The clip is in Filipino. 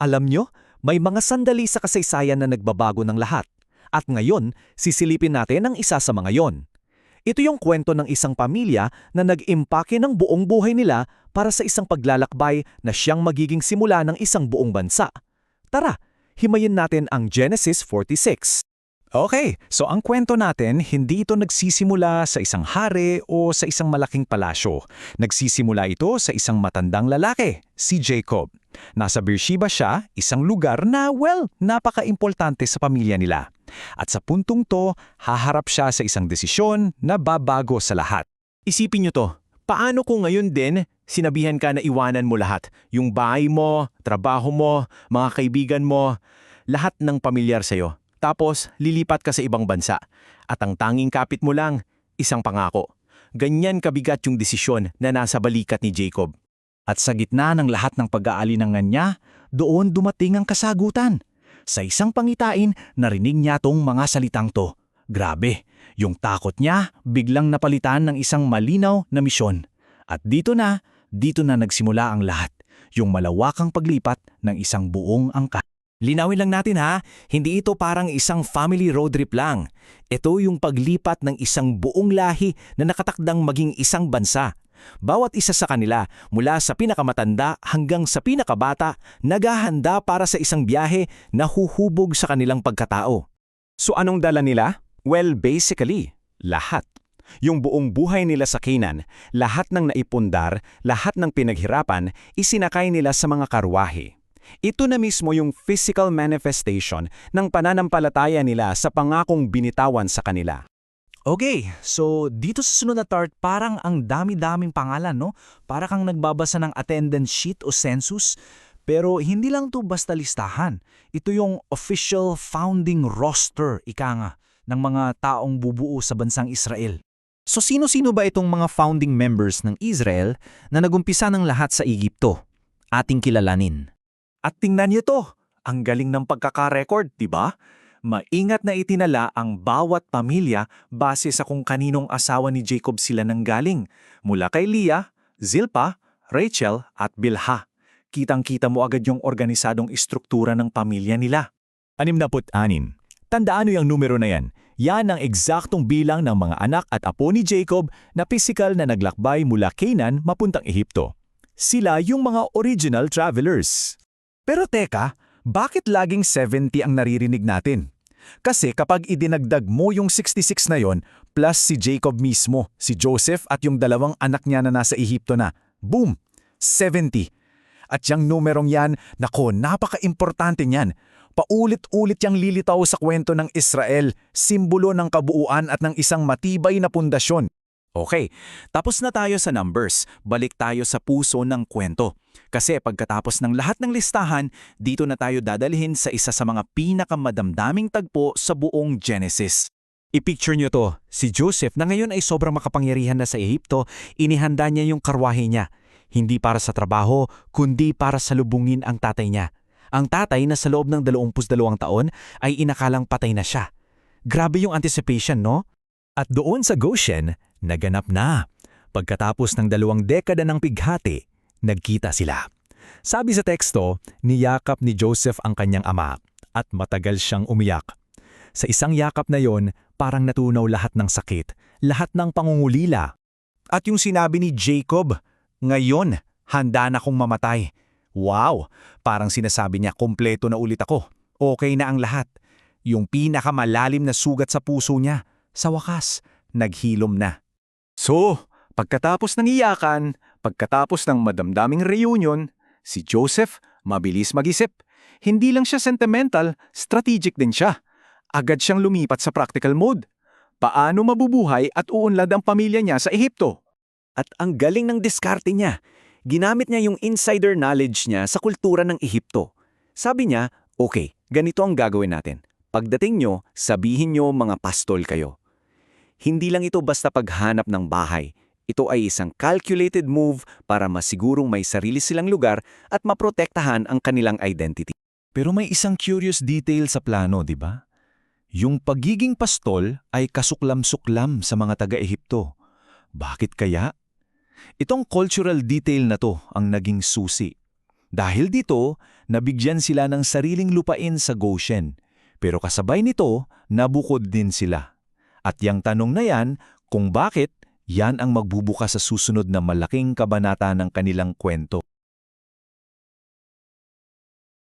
Alam nyo, may mga sandali sa kasaysayan na nagbabago ng lahat. At ngayon, sisilipin natin ang isa sa mga yon. Ito yung kwento ng isang pamilya na nag-impake ng buong buhay nila para sa isang paglalakbay na siyang magiging simula ng isang buong bansa. Tara, himayin natin ang Genesis 46. Okay, so ang kwento natin, hindi ito nagsisimula sa isang hari o sa isang malaking palasyo. Nagsisimula ito sa isang matandang lalaki, si Jacob. Nasa Beersheba siya, isang lugar na, napaka-importante sa pamilya nila. At sa puntong to, haharap siya sa isang desisyon na babago sa lahat. Isipin nyo to, paano kung ngayon din sinabihan ka na iwanan mo lahat? Yung bahay mo, trabaho mo, mga kaibigan mo, lahat ng pamilyar sa'yo. Tapos, lilipat ka sa ibang bansa. At ang tanging kapit mo lang, isang pangako. Ganyan kabigat yung desisyon na nasa balikat ni Jacob. At sa gitna ng lahat ng pag-aalinlangan niya, doon dumating ang kasagutan. Sa isang pangitain, narinig niya tong mga salitang to. Grabe, yung takot niya biglang napalitan ng isang malinaw na misyon. At dito na nagsimula ang lahat. Yung malawakang paglipat ng isang buong angkan. Linawin lang natin ha, hindi ito parang isang family road trip lang. Ito yung paglipat ng isang buong lahi na nakatakdang maging isang bansa. Bawat isa sa kanila, mula sa pinakamatanda hanggang sa pinakabata, naghahanda para sa isang biyahe na huhubog sa kanilang pagkatao. So anong dala nila? Well, basically, lahat. Yung buong buhay nila sa Canaan, lahat ng naipundar, lahat ng pinaghirapan, isinakay nila sa mga karwahe. Ito na mismo yung physical manifestation ng pananampalataya nila sa pangakong binitawan sa kanila. Okay, so dito sa sunod na part, parang ang dami-daming pangalan, no? Para kang nagbabasa ng attendance sheet o census. Pero hindi lang to basta listahan. Ito yung official founding roster, ika nga, ng mga taong bubuo sa bansang Israel. So sino-sino ba itong mga founding members ng Israel na nagumpisa ng lahat sa Egypto? Ating kilalanin. At tingnan niyo to, ang galing ng pagkakarecord, di ba? Maingat na itinala ang bawat pamilya base sa kung kaninong asawa ni Jacob sila nanggaling, mula kay Leah, Zilpah, Rachel at Bilhah. Kitang-kita mo agad yung organisadong istruktura ng pamilya nila. 66. Tandaan mo yung numero na yan. Yan ang eksaktong bilang ng mga anak at apo ni Jacob na pisikal na naglakbay mula Canaan mapuntang Ehipto. Sila yung mga original travelers. Pero teka, bakit laging 70 ang naririnig natin? Kasi kapag idinagdag mo yung 66 na yon, plus si Jacob mismo, si Joseph at yung dalawang anak niya na nasa Ehipto na, boom! 70. At yung numerong yan, napaka-importante niyan. Paulit-ulit yang lilitaw sa kwento ng Israel, simbolo ng kabuuan at ng isang matibay na pundasyon. Okay, tapos na tayo sa numbers, balik tayo sa puso ng kwento. Kasi pagkatapos ng lahat ng listahan, dito na tayo dadalhin sa isa sa mga pinakamadamdaming tagpo sa buong Genesis. I-picture nyo to, si Joseph na ngayon ay sobrang makapangyarihan na sa Ehipto, inihanda niya yung karwahe niya. Hindi para sa trabaho, kundi para salubungin ang tatay niya. Ang tatay na sa loob ng 22 taon ay inakalang patay na siya. Grabe yung anticipation, no? At doon sa Goshen, naganap na. Pagkatapos ng 2 dekada ng pighati, nagkita sila. Sabi sa teksto, niyakap ni Joseph ang kanyang ama at matagal siyang umiyak. Sa isang yakap na yon, parang natunaw lahat ng sakit, lahat ng pangungulila. At yung sinabi ni Jacob, ngayon, handa na kong mamatay. Wow! Parang sinasabi niya, kompleto na ulit ako. Okay na ang lahat. Yung pinakamalalim na sugat sa puso niya, sa wakas, naghilom na. So, pagkatapos ng iyakan, pagkatapos ng madamdaming reunion, si Joseph mabilis mag-isip. Hindi lang siya sentimental, strategic din siya. Agad siyang lumipat sa practical mode. Paano mabubuhay at uunlad ang pamilya niya sa Ehipto? At ang galing ng diskarte niya. Ginamit niya yung insider knowledge niya sa kultura ng Ehipto. Sabi niya, okay, ganito ang gagawin natin. Pagdating nyo, sabihin nyo mga pastol kayo. Hindi lang ito basta paghanap ng bahay. Ito ay isang calculated move para masigurong may sarili silang lugar at maprotektahan ang kanilang identity. Pero may isang curious detail sa plano, di ba? Yung pagiging pastol ay kasuklam-suklam sa mga taga-Ehipto. Bakit kaya? Itong cultural detail na to ang naging susi. Dahil dito, nabigyan sila ng sariling lupain sa Goshen. Pero kasabay nito, nabukod din sila. At yang tanong na yan, kung bakit, yan ang magbubukas sa susunod na malaking kabanata ng kanilang kwento.